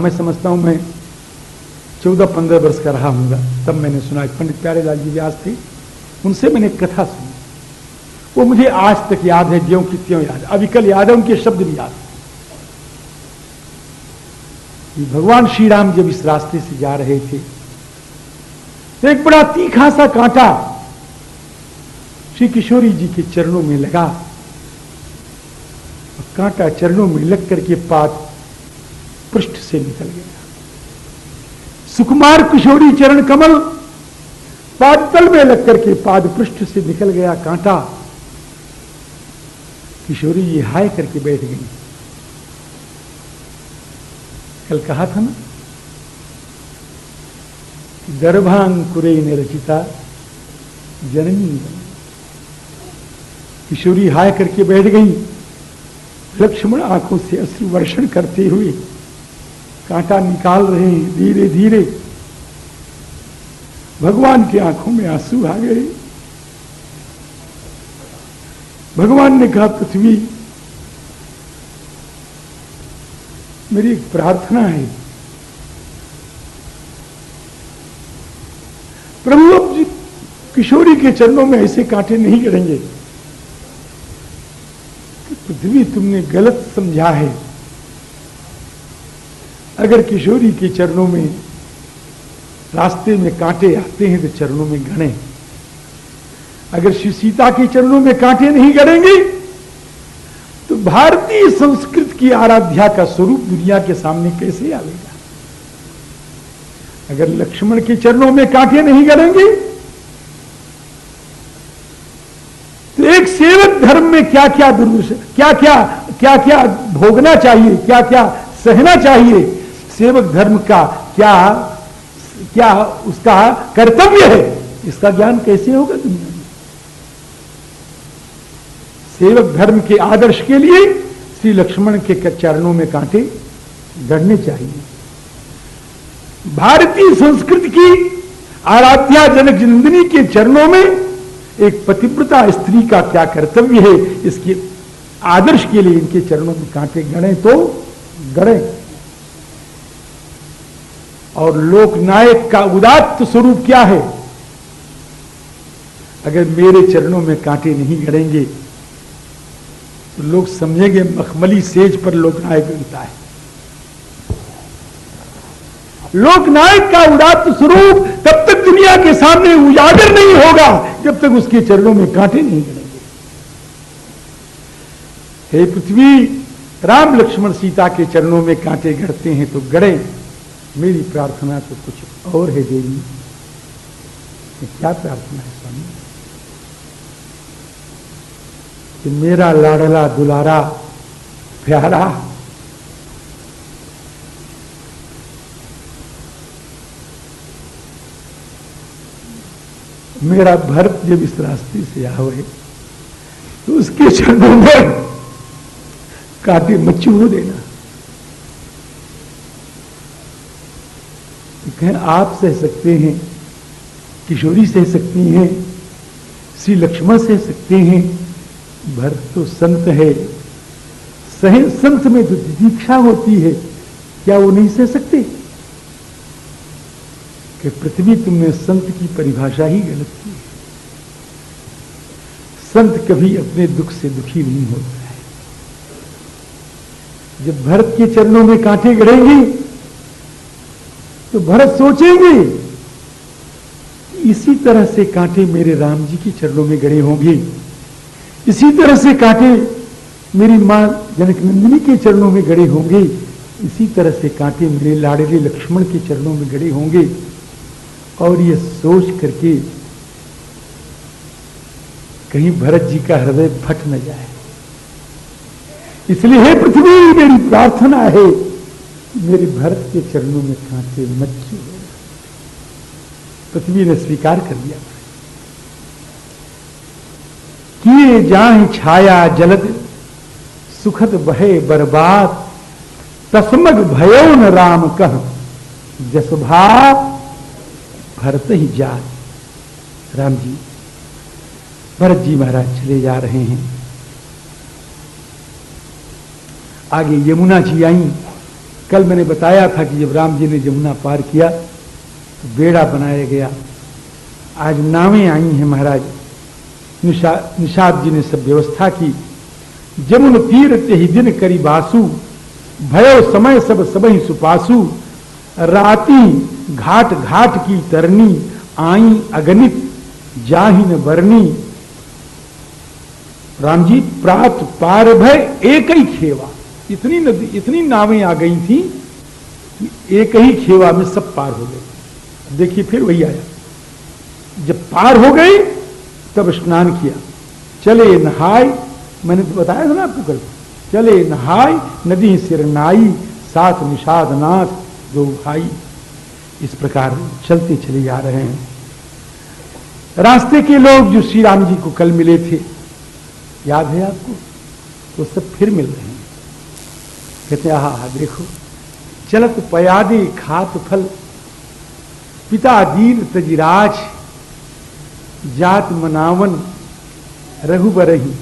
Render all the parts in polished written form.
मैं समझता हूं मैं 14-15 वर्ष का रहा हूंगा, तब मैंने सुना। पंडित प्यारेलाल जी व्यास थे, उनसे मैंने एक कथा सुनी। वो मुझे आज तक याद है, ज्यों की त्यों याद, अविकल याद है, उनके शब्द भी याद। भगवान श्री राम जब इस रास्ते से जा रहे थे तो एक बड़ा तीखा सा कांटा श्री किशोरी जी के चरणों में लगा। कांटा चरणों में लग करके पाद पृष्ठ से निकल गया। सुकुमार किशोरी चरण कमल पाद तल में लग करके पाद पृष्ठ से निकल गया कांटा। किशोरी जी हाय करके बैठ गई। कल कहा था ना, गर्भांकुरेण रचिता जननी। किशोरी हाय करके बैठ गई। लक्ष्मण आंखों से अश्रु वर्षण करते हुए कांटा निकाल रहे हैं धीरे धीरे। भगवान की आंखों में आंसू आ गए। भगवान ने कहा, पृथ्वी मेरी एक प्रार्थना है, प्रभु अब जी किशोरी के चरणों में ऐसे कांटे नहीं गिरेंगे। पृथ्वी तुमने गलत समझा है। अगर किशोरी के चरणों में रास्ते में कांटे आते हैं तो चरणों में गड़े। अगर श्री सीता के चरणों में कांटे नहीं गड़ेंगे तो भारतीय संस्कृत की आराध्या का स्वरूप दुनिया के सामने कैसे आएगा। अगर लक्ष्मण के चरणों में कांटे नहीं गड़ेंगे तो एक सेवक धर्म में क्या क्या क्या क्या भोगना चाहिए, क्या क्या सहना चाहिए, सेवक धर्म का क्या क्या उसका कर्तव्य है, इसका ज्ञान कैसे होगा दुनिया में। सेवक धर्म के आदर्श के लिए श्री लक्ष्मण के चरणों में कांटे गड़ने चाहिए। भारतीय संस्कृति की आराध्या जनक नंदिनी के चरणों में एक पतिव्रता स्त्री का क्या कर्तव्य है, इसके आदर्श के लिए इनके चरणों में कांटे गड़े तो गड़े। और लोकनायक का उदात्त स्वरूप क्या है। अगर मेरे चरणों में कांटे नहीं गड़ेंगे तो लोग समझेंगे मखमली सेज पर लोकनायक मिलता है। लोकनायक का उदात्त स्वरूप तब तक दुनिया के सामने उजागर नहीं होगा जब तक उसके चरणों में कांटे नहीं गड़ेंगे। हे पृथ्वी, राम लक्ष्मण सीता के चरणों में कांटे गड़ते हैं तो गड़े। मेरी प्रार्थना तो कुछ और है देवी। क्या प्रार्थना है स्वामी? कि मेरा लाडला दुलारा प्यारा मेरा भरत जब इस रास्ते से आवे तो उसके चरणों में कांटे मत छू देना। कहें आप सह सकते हैं, किशोरी सह सकती हैं, श्री लक्ष्मण सह सकते हैं, भरत तो संत है, सह संत में तो दीक्षा होती है, क्या वो नहीं सह सकते? कि पृथ्वी तुमने संत की परिभाषा ही गलत की है। संत कभी अपने दुख से दुखी नहीं होता है। जब भरत के चरणों में कांटे गड़ेंगे तो भरत सोचेंगे इसी तरह से कांटे मेरे राम जी के चरणों में गड़े होंगे, इसी तरह से कांटे मेरी मां जनक नंदिनी के चरणों में गड़े होंगे, इसी तरह से कांटे मेरे लाडले लक्ष्मण के चरणों में गड़े होंगे। और ये सोच करके कहीं भरत जी का हृदय फट न जाए, इसलिए हे पृथ्वी मेरी प्रार्थना है, मेरे भरत के चरणों में कांटे मत छू। पृथ्वी ने स्वीकार कर दिया। किए जाहि छाया जलद सुखद बहे बर्बाद, तस्मग भयो न राम कह जसभा भरत ही जात। राम जी, भरत जी महाराज चले जा रहे हैं। आगे यमुना जी आई, कल मैंने बताया था कि जब राम जी ने जमुना पार किया तो बेड़ा बनाया गया। आज नावें आई हैं महाराज, निषाद जी ने सब व्यवस्था की। जमुन तीर तेहि दिन करी बासु, भयो समय सब सबहि सुपासु। राती घाट घाट की तरनी, आई अगणित जाहि न बरनी। राम जी प्रात पार भय एक ही खेवा, इतनी नदी इतनी नावें आ गई थी कि एक ही खेवा में सब पार हो गए। देखिए फिर वही आया, जब पार हो गए तब स्नान किया, चले नहाय। मैंने तो बताया था ना आपको कल, चले नहाय नदी सिर नाई, साथ निषाद नाथ दो भाई। इस प्रकार चलते चले जा रहे हैं। रास्ते के लोग जो श्री राम जी को कल मिले थे, याद है आपको, वो सब फिर मिल रहे हैं। कहते आहा देखो, चलत पयादे खात फल, पिता दीन तजिराज, जात मनावन रघुबरही,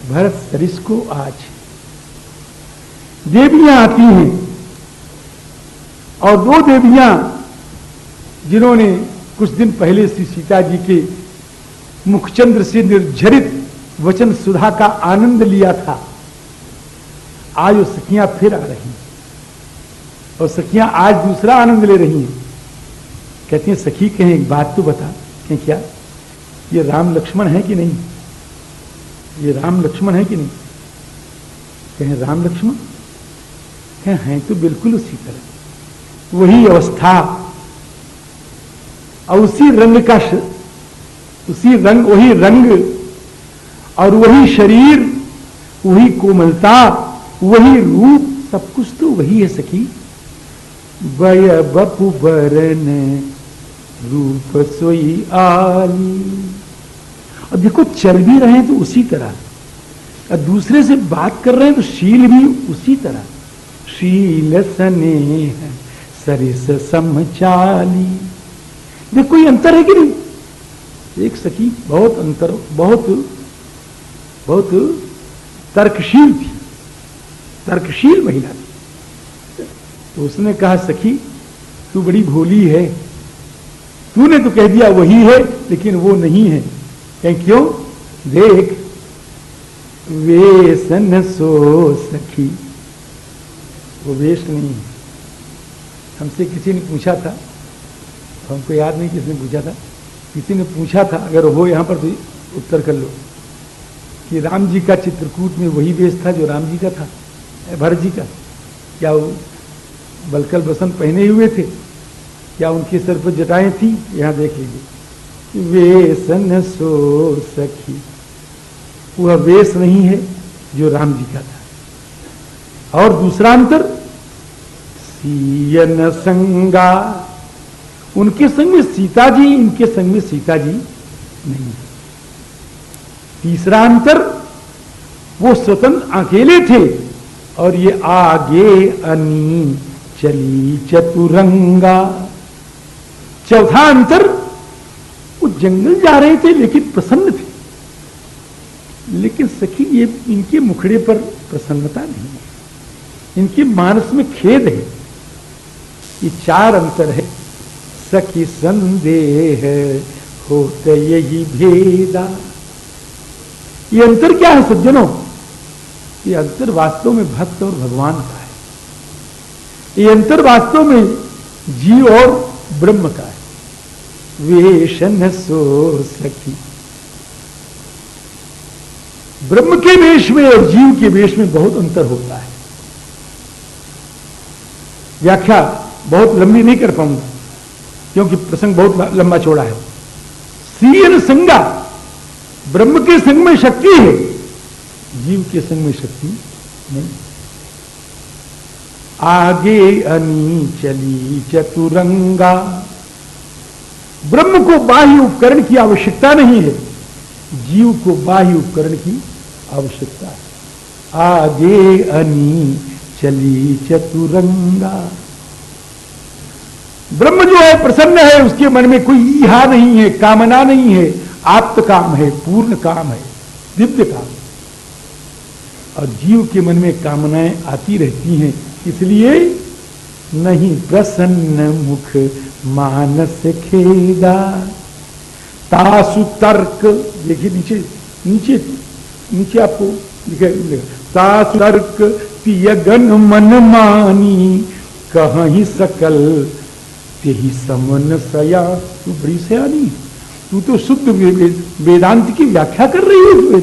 भरत सरिस को आज। देवियां आती हैं, और दो देवियां जिन्होंने कुछ दिन पहले श्री सीता जी के मुखचंद्र से निर्झरित वचन सुधा का आनंद लिया था, आज वो सखियां फिर आ रही हैं, और सखियां आज दूसरा आनंद ले रही हैं। कहती हैं सखी कहें एक बात तो बता। कहें क्या? ये राम लक्ष्मण है कि नहीं? ये राम लक्ष्मण है कि नहीं? कहें राम लक्ष्मण? कहें हैं तो बिल्कुल उसी तरह, वही अवस्था और उसी रंग का उसी रंग, वही रंग और वही शरीर, वही कोमलता, वही रूप, सब कुछ तो वही है सखी। बय बपु बरन रूप सोई आली। और देखो चल भी रहे हैं तो उसी तरह, और दूसरे से बात कर रहे हैं तो शील भी उसी तरह। शील स्नेह सरिस समचाली। देखो कोई अंतर है कि नहीं? एक सखी बहुत अंतर, बहुत बहुत तर्कशील थी, तर्कशील महिला थी। तो उसने कहा सखी तू बड़ी भोली है, तूने तो कह दिया वही है लेकिन वो नहीं है। कहें क्यों? देख वेसन सो सखी, वो वेश नहीं है। हमसे किसी ने पूछा था, हमको याद नहीं किसने पूछा था, किसी ने पूछा था, अगर हो यहां पर तो उत्तर कर लो, कि राम जी का चित्रकूट में वही वेश था जो राम जी का था, भरत जी का? क्या वो बलकल बसन पहने हुए थे? क्या उनके सर पर जटाएं थी? यहां देख लीजिए, वेसन सो सखी, वह वेश नहीं है जो राम जी का था। और दूसरा अंतर, सीयन संगा, उनके संग में सीता जी, इनके संग में सीता जी नहीं है। तीसरा अंतर, वो स्वतंत्र अकेले थे और ये आगे अनी चली चतुरंगा। चौथा अंतर, वो जंगल जा रहे थे लेकिन प्रसन्न थे, लेकिन सखी ये इनके मुखड़े पर प्रसन्नता नहीं है, इनके मानस में खेद है। ये चार अंतर है। सखी संदेह होते यही भेदा। ये अंतर क्या है सज्जनों? ये अंतर वास्तव में भक्त और भगवान का है। ये अंतर वास्तव में जीव और ब्रह्म का है। वेशन सो सखी, ब्रह्म के वेश में और जीव के वेश में बहुत अंतर होता है। व्याख्या बहुत लंबी नहीं कर पाऊंगा क्योंकि प्रसंग बहुत लंबा चौड़ा है। सीयन संगा, ब्रह्म के संग में शक्ति है, जीव के संग में शक्ति नहीं। आगे अनी चली चतुरंगा, ब्रह्म को बाह्य उपकरण की आवश्यकता नहीं है, जीव को बाह्य उपकरण की आवश्यकता है। आगे अनी चली चतुरंगा, ब्रह्म जो है प्रसन्न है, उसके मन में कोई ईहा नहीं है, कामना नहीं है, आप्त काम है, पूर्ण काम है, दिव्य काम। और जीव के मन में कामनाएं आती रहती हैं, इसलिए नहीं प्रसन्न मुख मानस खेदा। तासु तर्क, देखिए नीचे नीचे नीचे आपको लिखेगा, तासु तर्क तियगन मन मानी, कहीं सकल तेही समन सया। तू बड़ी सयानी, तू तो शुद्ध वेदांत की व्याख्या कर रही है।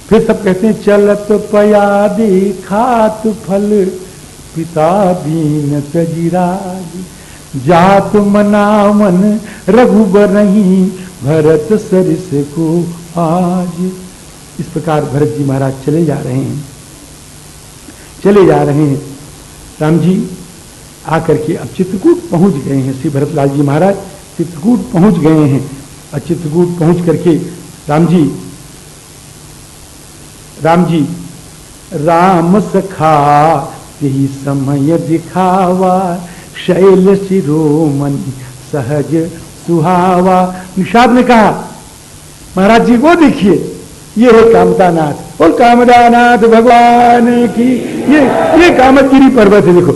फिर सब कहते हैं चलत पया खात फल पिता दीन तजिराज, जात मनावन रघुबर नहीं भरत सरिस को आज। इस प्रकार भरत जी महाराज चले जा रहे हैं, चले जा रहे हैं। राम जी आकर के अब चित्रकूट पहुंच गए हैं। श्री भरतलाल जी महाराज चित्रकूट पहुंच गए हैं और चित्रकूट पहुंच करके राम जी राम सखा यही समय दिखावा, शैल शिरोमणि सहज सुहावा। निषाद ने कहा महाराज जी वो देखिए, ये है कामदानाथ, और कामदानाथ भगवान की ये कामतगिरी पर्वत है। देखो